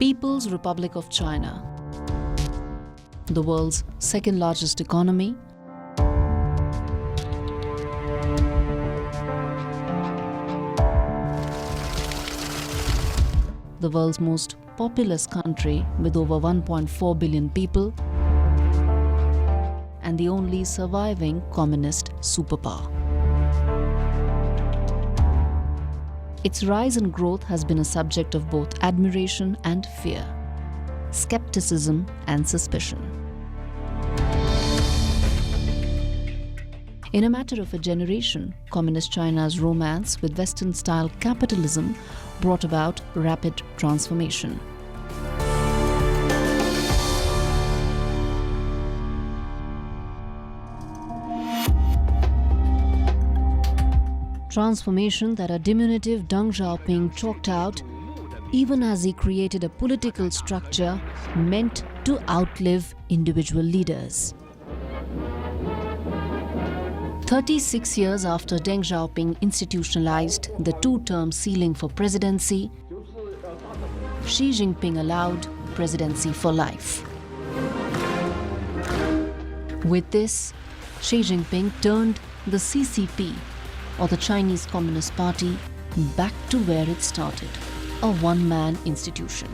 People's Republic of China, the world's second largest economy, the world's most populous country with over 1.4 billion people, and the only surviving communist superpower. Its rise and growth has been a subject of both admiration and fear, skepticism and suspicion. In a matter of a generation, Communist China's romance with Western-style capitalism brought about rapid transformation. Transformation that a diminutive Deng Xiaoping chalked out even as he created a political structure meant to outlive individual leaders. 36 years after Deng Xiaoping institutionalized the two-term ceiling for presidency, Xi Jinping allowed presidency for life. With this, Xi Jinping turned the CCP, or the Chinese Communist Party, back to where it started, a one-man institution.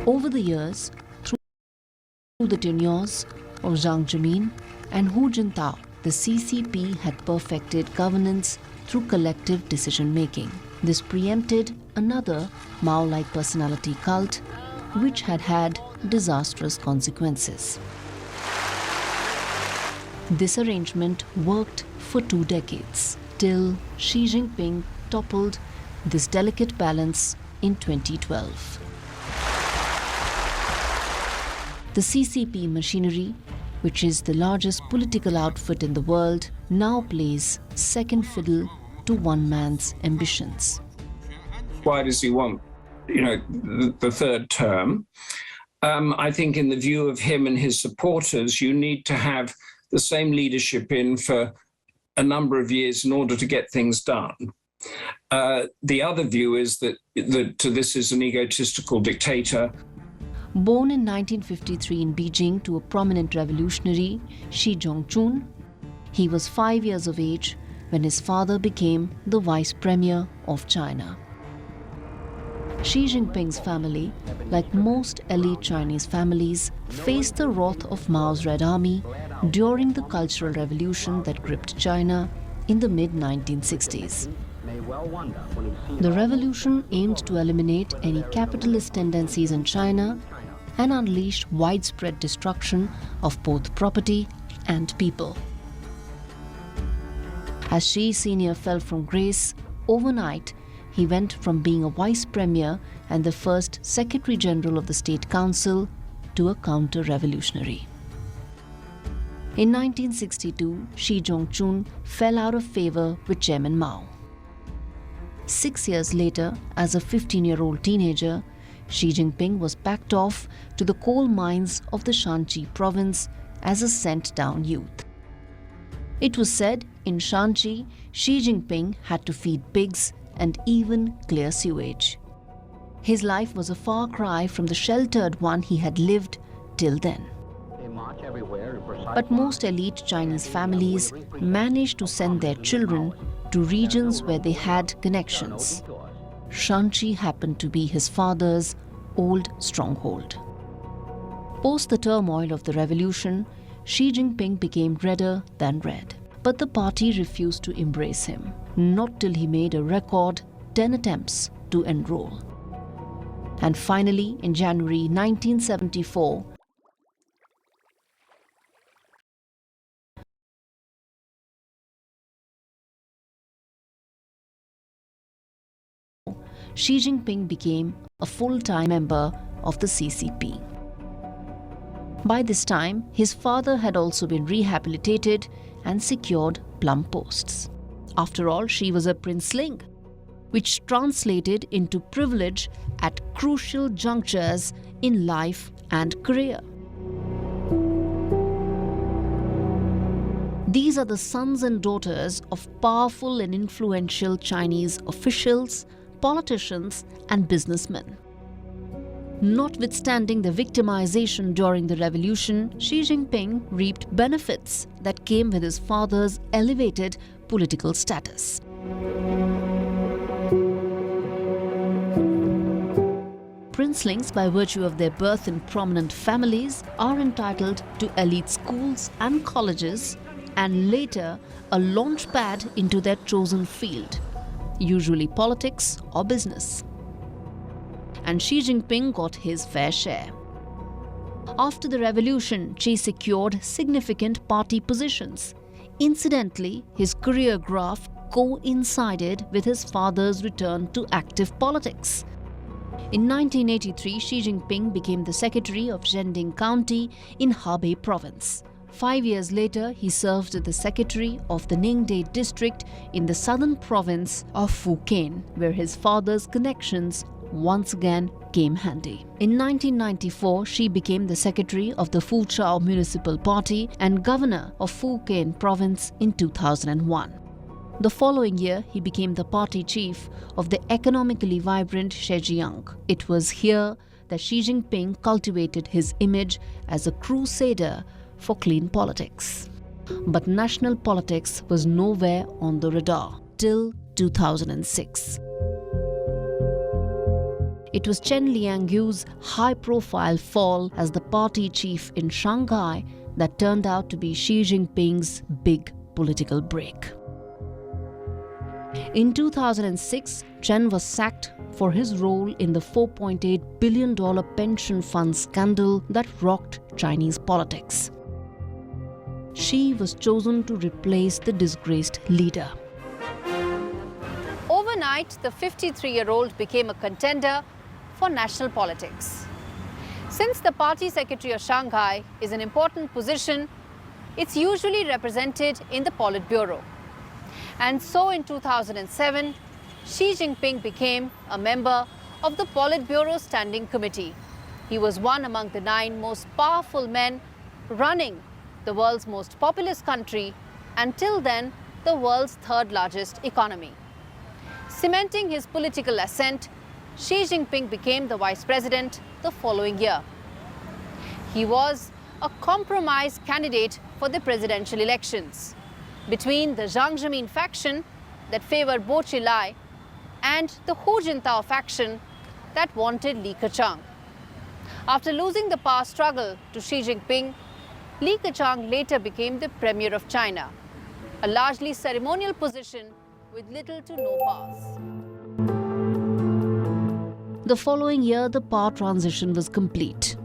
Over the years, through the tenures of Jiang Zemin and Hu Jintao, the CCP had perfected governance through collective decision-making. This preempted another Mao-like personality cult, which had had disastrous consequences. This arrangement worked for 2 decades, till Xi Jinping toppled this delicate balance in 2012. The CCP machinery, which is the largest political outfit in the world, now plays second fiddle to one man's ambitions. Why does he want, the third term? I think in the view of him and his supporters, you need to have the same leadership in for a number of years in order to get things done. The other view is that this is an egotistical dictator. Born in 1953 in Beijing to a prominent revolutionary, Xi Zhongchun, he was 5 years of age when his father became the vice premier of China. Xi Jinping's family, like most elite Chinese families, faced the wrath of Mao's Red Army during the Cultural Revolution that gripped China in the mid-1960s. The revolution aimed to eliminate any capitalist tendencies in China and unleashed widespread destruction of both property and people. As Xi Sr. fell from grace, overnight he went from being a vice premier and the first Secretary General of the State Council to a counter-revolutionary. In 1962, Xi Zhongchun fell out of favor with Chairman Mao. 6 years later, as a 15-year-old teenager, Xi Jinping was packed off to the coal mines of the Shanxi province as a sent-down youth. It was said in Shanxi, Xi Jinping had to feed pigs and even clear sewage. His life was a far cry from the sheltered one he had lived till then. But most elite Chinese families managed to send their children to regions where they had connections. Shanxi happened to be his father's old stronghold. Post the turmoil of the revolution, Xi Jinping became redder than red. But the party refused to embrace him, not till he made a record 10 attempts to enroll. And finally, in January 1974, Xi Jinping became a full-time member of the CCP. By this time, his father had also been rehabilitated and secured plum posts. After all, Xi was a princeling, which translated into privilege at crucial junctures in life and career. These are the sons and daughters of powerful and influential Chinese officials, politicians, and businessmen. Notwithstanding the victimization during the revolution, Xi Jinping reaped benefits that came with his father's elevated political status. Princelings, by virtue of their birth in prominent families, are entitled to elite schools and colleges, and later a launch pad into their chosen field, usually politics or business. And Xi Jinping got his fair share. After the revolution, Xi secured significant party positions. Incidentally, his career graph coincided with his father's return to active politics. In 1983, Xi Jinping became the secretary of Zhending County in Hebei province. 5 years later, he served as the secretary of the Ningde district in the southern province of Fujian, where his father's connections once again came handy. In 1994, Xi became the secretary of the Fuchao Municipal Party and governor of Fujian province in 2001. The following year, he became the party chief of the economically vibrant Zhejiang. It was here that Xi Jinping cultivated his image as a crusader for clean politics. But national politics was nowhere on the radar till 2006. It was Chen Liangyu's high-profile fall as the party chief in Shanghai that turned out to be Xi Jinping's big political break. In 2006, Chen was sacked for his role in the $4.8 billion pension fund scandal that rocked Chinese politics. Xi was chosen to replace the disgraced leader. Overnight, the 53-year-old became a contender for national politics. Since the party secretary of Shanghai is an important position, it's usually represented in the Politburo. And so in 2007, Xi Jinping became a member of the Politburo Standing Committee. He was one among the 9 most powerful men running the world's most populous country, until then the world's 3rd largest economy. Cementing his political ascent, Xi Jinping became the vice president the following year. He was a compromise candidate for the presidential elections between the Jiang Zemin faction that favored Bo Xilai and the Hu Jintao faction that wanted Li Keqiang. After losing the power struggle to Xi Jinping, Li Keqiang later became the Premier of China, a largely ceremonial position with little to no powers. The following year, the power transition was complete.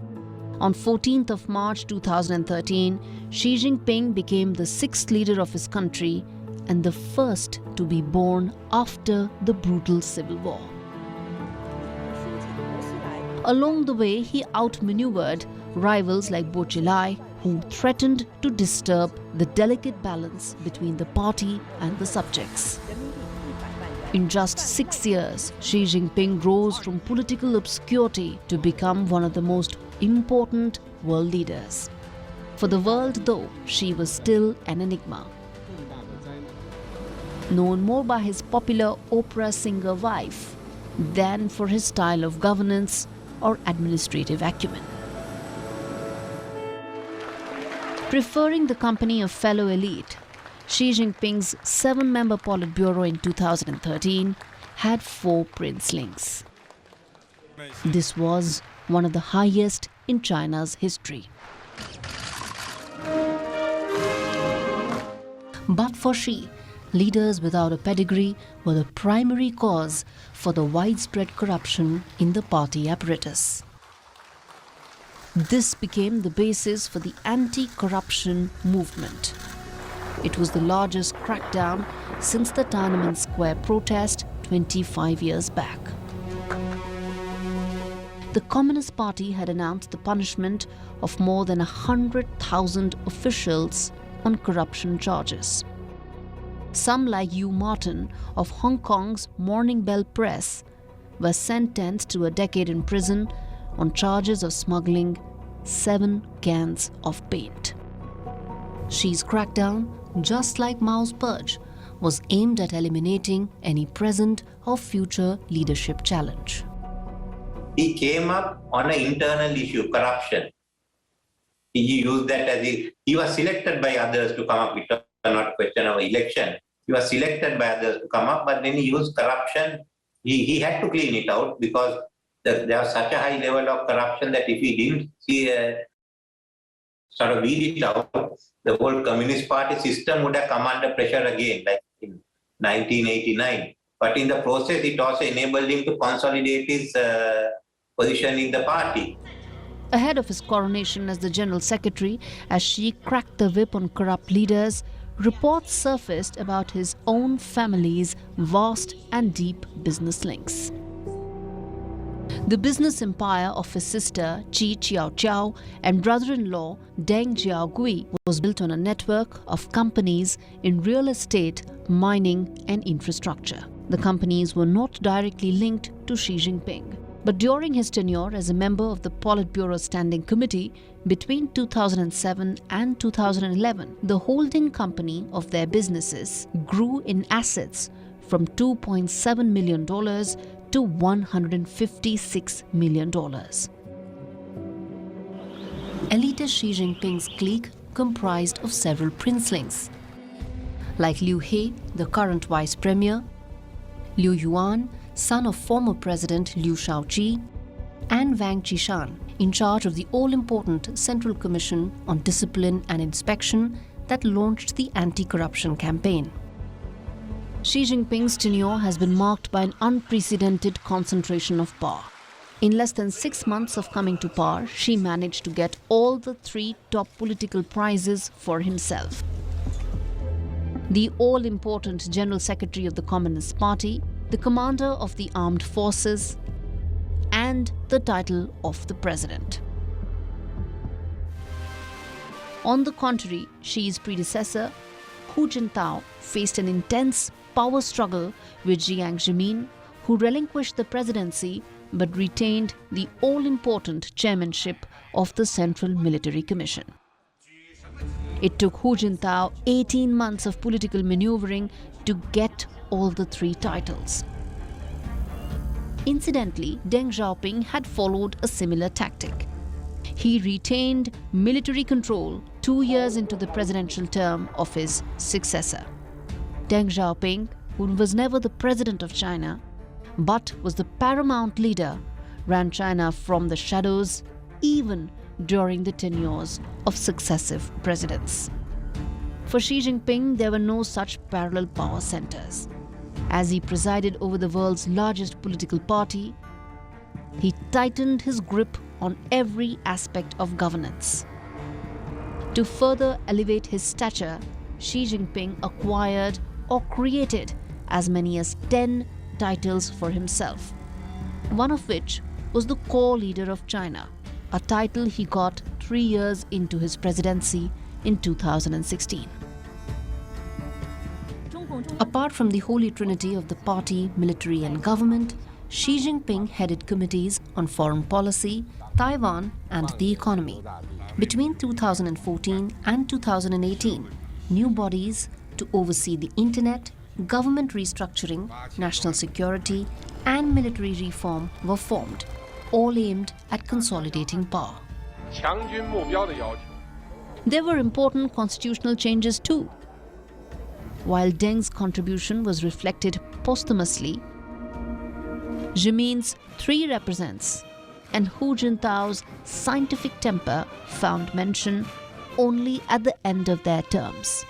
On 14th of March 2013, Xi Jinping became the 6th leader of his country and the first to be born after the brutal civil war. Along the way, he outmaneuvered rivals like Bo Xilai, who threatened to disturb the delicate balance between the party and the subjects. In just 6 years, Xi Jinping rose from political obscurity to become one of the most important world leaders. For the world, though, Xi was still an enigma. Known more by his popular opera singer wife than for his style of governance or administrative acumen. Preferring the company of fellow elite, Xi Jinping's 7-member Politburo in 2013 had 4 princelings. This was one of the highest in China's history. But for Xi, leaders without a pedigree were the primary cause for the widespread corruption in the party apparatus. This became the basis for the anti-corruption movement. It was the largest crackdown since the Tiananmen Square protest 25 years back. The Communist Party had announced the punishment of more than 100,000 officials on corruption charges. Some, like Hugh Martin of Hong Kong's Morning Bell Press, were sentenced to a decade in prison on charges of smuggling 7 cans of paint. Xi's crackdown just like Mao's purge, was aimed at eliminating any present or future leadership challenge. He came up on an internal issue, corruption. He used that as he was selected by others to come up with not question of election. He was selected by others to come up, but then he used corruption. He had to clean it out because there was such a high level of corruption that if he didn't sort of weed it out, the whole Communist Party system would have come under pressure again, like in 1989. But in the process, it also enabled him to consolidate his position in the party. Ahead of his coronation as the General Secretary, as Xi cracked the whip on corrupt leaders, reports surfaced about his own family's vast and deep business links. The business empire of his sister Qi Qiaoqiao and brother-in-law Deng Xiaogui was built on a network of companies in real estate, mining and infrastructure. The companies were not directly linked to Xi Jinping. But during his tenure as a member of the Politburo Standing Committee between 2007 and 2011, the holding company of their businesses grew in assets from $2.7 million to $156 million. Elitist Xi Jinping's clique comprised of several princelings, like Liu He, the current vice premier, Liu Yuan, son of former President Liu Shaoqi, and Wang Qishan, in charge of the all-important Central Commission on Discipline and Inspection that launched the anti-corruption campaign. Xi Jinping's tenure has been marked by an unprecedented concentration of power. In less than 6 months of coming to power, Xi managed to get all the 3 top political prizes for himself: the all-important General Secretary of the Communist Party, the Commander of the Armed Forces, and the title of the President. On the contrary, Xi's predecessor, Hu Jintao, faced an intense power struggle with Jiang Zemin, who relinquished the presidency but retained the all-important chairmanship of the Central Military Commission. It took Hu Jintao 18 months of political maneuvering to get all the 3 titles. Incidentally, Deng Xiaoping had followed a similar tactic. He retained military control 2 years into the presidential term of his successor. Deng Xiaoping, who was never the president of China, but was the paramount leader, ran China from the shadows even during the tenures of successive presidents. For Xi Jinping, there were no such parallel power centers. As he presided over the world's largest political party, he tightened his grip on every aspect of governance. To further elevate his stature, Xi Jinping acquired or created as many as 10 titles for himself, one of which was the core leader of China, a title he got 3 years into his presidency in 2016. Apart from the holy trinity of the party, military and government, Xi Jinping headed committees on foreign policy, Taiwan and the economy. Between 2014 and 2018, new bodies to oversee the internet, government restructuring, national security and military reform were formed, all aimed at consolidating power. There were important constitutional changes too. While Deng's contribution was reflected posthumously, Zemin's 3 represents and Hu Jintao's scientific temper found mention only at the end of their terms.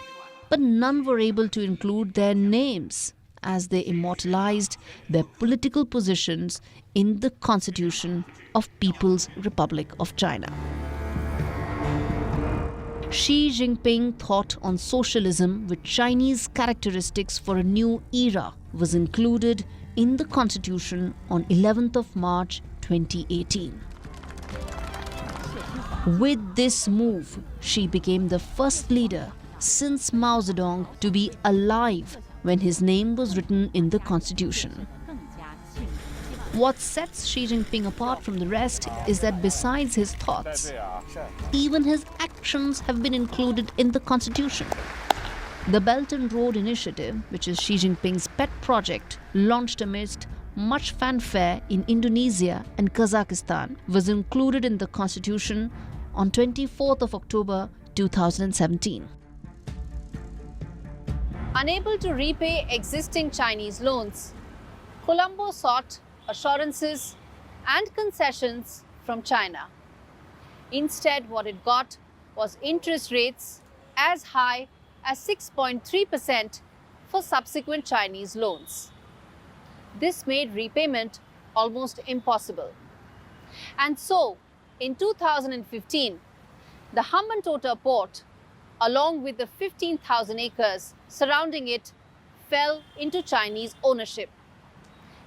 But none were able to include their names as they immortalized their political positions in the Constitution of People's Republic of China. Xi Jinping thought on socialism with Chinese characteristics for a new era was included in the Constitution on 11th of March 2018. With this move, Xi became the first leader since Mao Zedong to be alive when his name was written in the Constitution. What sets Xi Jinping apart from the rest is that besides his thoughts, even his actions have been included in the Constitution. The Belt and Road Initiative, which is Xi Jinping's pet project, launched amidst much fanfare in Indonesia and Kazakhstan, was included in the constitution on 24th of October 2017. Unable to repay existing Chinese loans, Colombo sought assurances and concessions from China. Instead, what it got was interest rates as high as 6.3% for subsequent Chinese loans. This made repayment almost impossible. And so, in 2015, the Hambantota port, along with the 15,000 acres surrounding it, fell into Chinese ownership.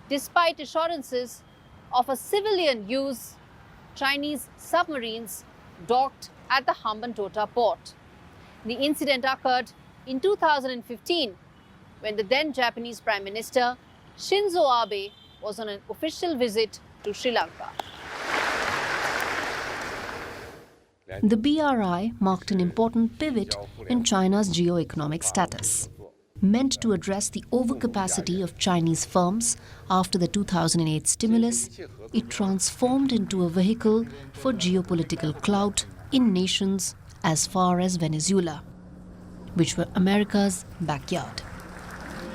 Despite assurances of a civilian use, Chinese submarines docked at the Hambantota port. The incident occurred in 2015 when the then Japanese Prime Minister Shinzo Abe was on an official visit to Sri Lanka. The BRI marked an important pivot in China's geo-economic status. Meant to address the overcapacity of Chinese firms after the 2008 stimulus, it transformed into a vehicle for geopolitical clout in nations as far as Venezuela, which were America's backyard.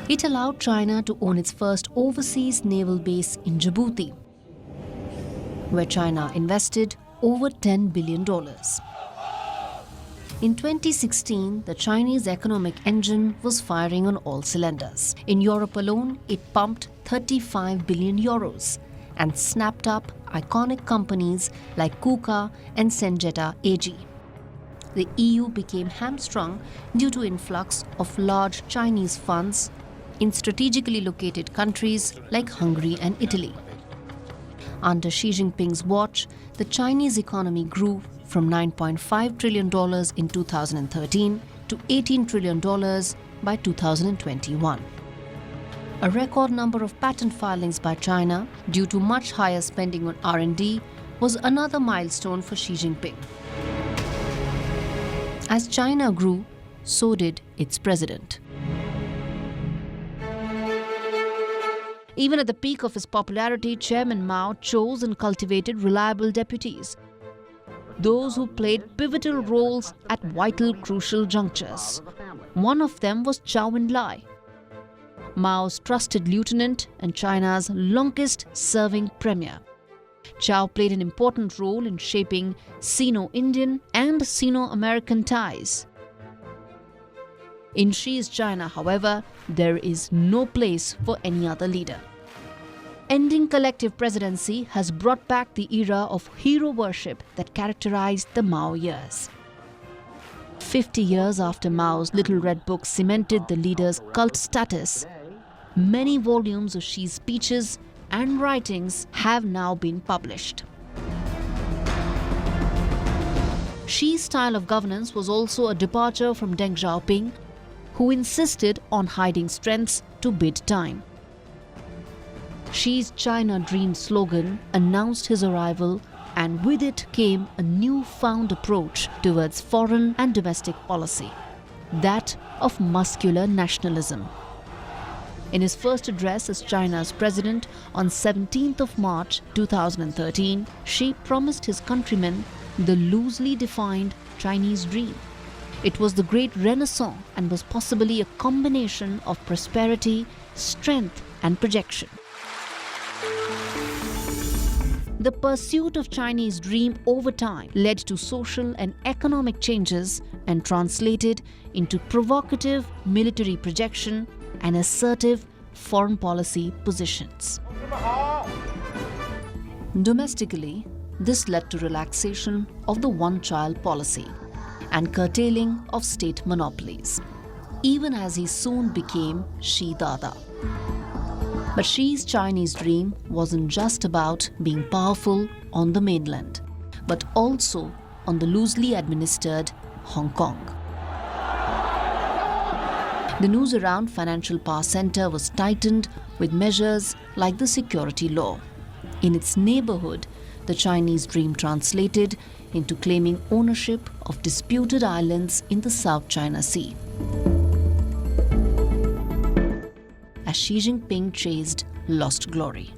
It allowed China to own its first overseas naval base in Djibouti, where China invested over $10 billion. In 2016, the Chinese economic engine was firing on all cylinders. In Europe alone, it pumped 35 billion euros and snapped up iconic companies like KUKA and Syngenta AG. The EU became hamstrung due to influx of large Chinese funds in strategically located countries like Hungary and Italy. Under Xi Jinping's watch, the Chinese economy grew from $9.5 trillion in 2013 to $18 trillion by 2021. A record number of patent filings by China, due to much higher spending on R&D, was another milestone for Xi Jinping. As China grew, so did its president. Even at the peak of his popularity, Chairman Mao chose and cultivated reliable deputies, those who played pivotal roles at vital, crucial junctures. One of them was Zhou Enlai, Mao's trusted lieutenant and China's longest-serving premier. Zhou played an important role in shaping Sino-Indian and Sino-American ties. In Xi's China, however, there is no place for any other leader. Ending collective presidency has brought back the era of hero worship that characterized the Mao years. 50 years after Mao's Little Red Book cemented the leader's cult status, many volumes of Xi's speeches and writings have now been published. Xi's style of governance was also a departure from Deng Xiaoping, who insisted on hiding strengths to bid time. Xi's China Dream slogan announced his arrival, and with it came a newfound approach towards foreign and domestic policy, that of muscular nationalism. In his first address as China's president on 17th of March 2013, Xi promised his countrymen the loosely defined Chinese dream. It was the great renaissance and was possibly a combination of prosperity, strength, and projection. The pursuit of Chinese dream over time led to social and economic changes and translated into provocative military projection and assertive foreign policy positions. Domestically, this led to relaxation of the one-child policy and curtailing of state monopolies, even as he soon became Xi Dada. But Xi's Chinese dream wasn't just about being powerful on the mainland, but also on the loosely administered Hong Kong. The noose around Financial Power Center was tightened with measures like the security law. In its neighborhood, the Chinese dream translated into claiming ownership of disputed islands in the South China Sea. as Xi Jinping chased lost glory.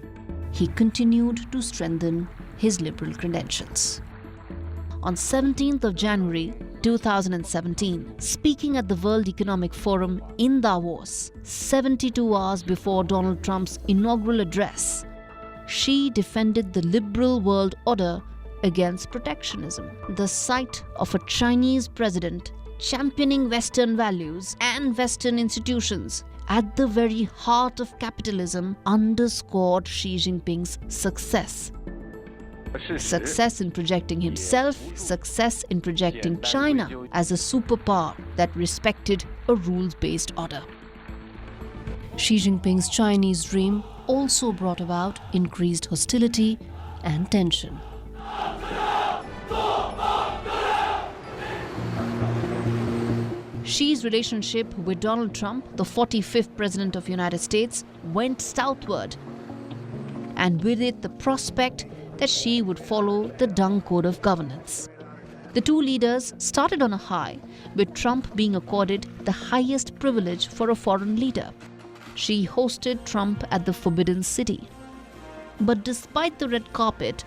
He continued to strengthen his liberal credentials. On 17th of January 2017, speaking at the World Economic Forum in Davos, 72 hours before Donald Trump's inaugural address, Xi defended the liberal world order against protectionism. The sight of a Chinese president championing Western values and Western institutions at the very heart of capitalism underscored Xi Jinping's success. Success in projecting himself, success in projecting China as a superpower that respected a rules-based order. Xi Jinping's Chinese dream also brought about increased hostility and tension. Xi's relationship with Donald Trump, the 45th President of the United States, went southward, and with it the prospect that Xi would follow the Deng Code of Governance. The two leaders started on a high, with Trump being accorded the highest privilege for a foreign leader. Xi hosted Trump at the Forbidden City. But despite the red carpet,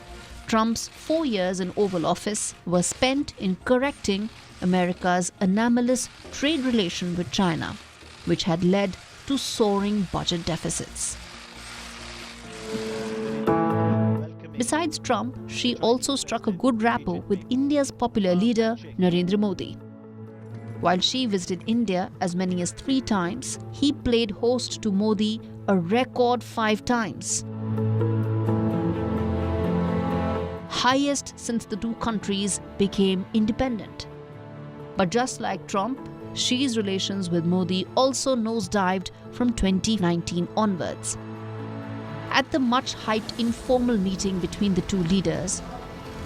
Trump's 4 years in Oval Office were spent in correcting America's anomalous trade relation with China, which had led to soaring budget deficits. Besides Trump, Xi also struck a good rapport with India's popular leader Narendra Modi. While Xi visited India as many as 3 times, he played host to Modi a record 5 times. Highest since the two countries became independent. But just like Trump, Xi's relations with Modi also nosedived from 2019 onwards. At the much-hyped informal meeting between the two leaders,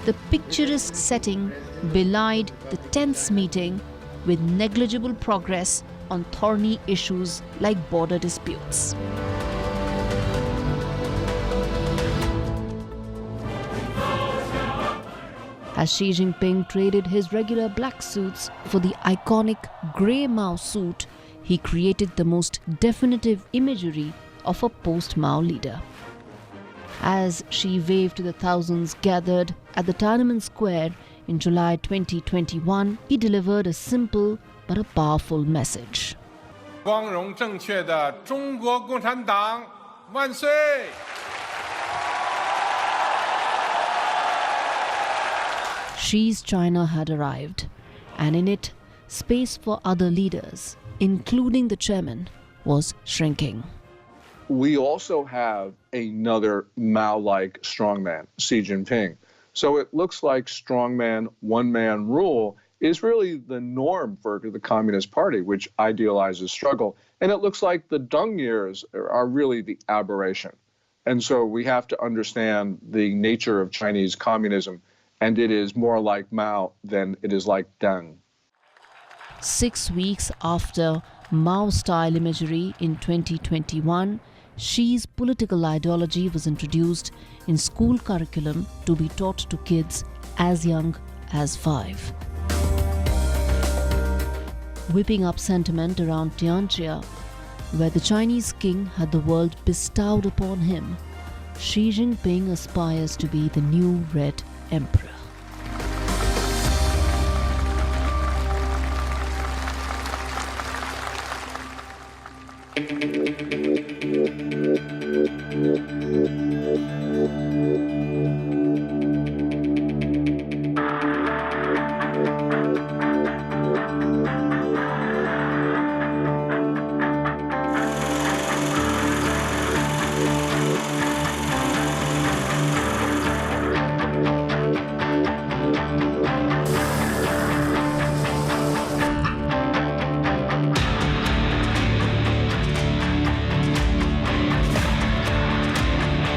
the picturesque setting belied the tense meeting with negligible progress on thorny issues like border disputes. As Xi Jinping traded his regular black suits for the iconic grey Mao suit, he created the most definitive imagery of a post-Mao leader. As Xi waved to the thousands gathered at the Tiananmen Square in July 2021, he delivered a simple but a powerful message. 光荣正确的中国共产党万岁! Xi's China had arrived, and in it, space for other leaders, including the chairman, was shrinking. We also have another Mao-like strongman, Xi Jinping. So it looks like strongman, one-man rule is really the norm for the Communist Party, which idealizes struggle. And it looks like the Deng years are really the aberration. And so we have to understand the nature of Chinese communism, and it is more like Mao than it is like Deng. 6 weeks after Mao-style imagery in 2021, Xi's political ideology was introduced in school curriculum to be taught to kids as young as 5. Whipping up sentiment around Tianjia, where the Chinese king had the world bestowed upon him, Xi Jinping aspires to be the new Red Emperor.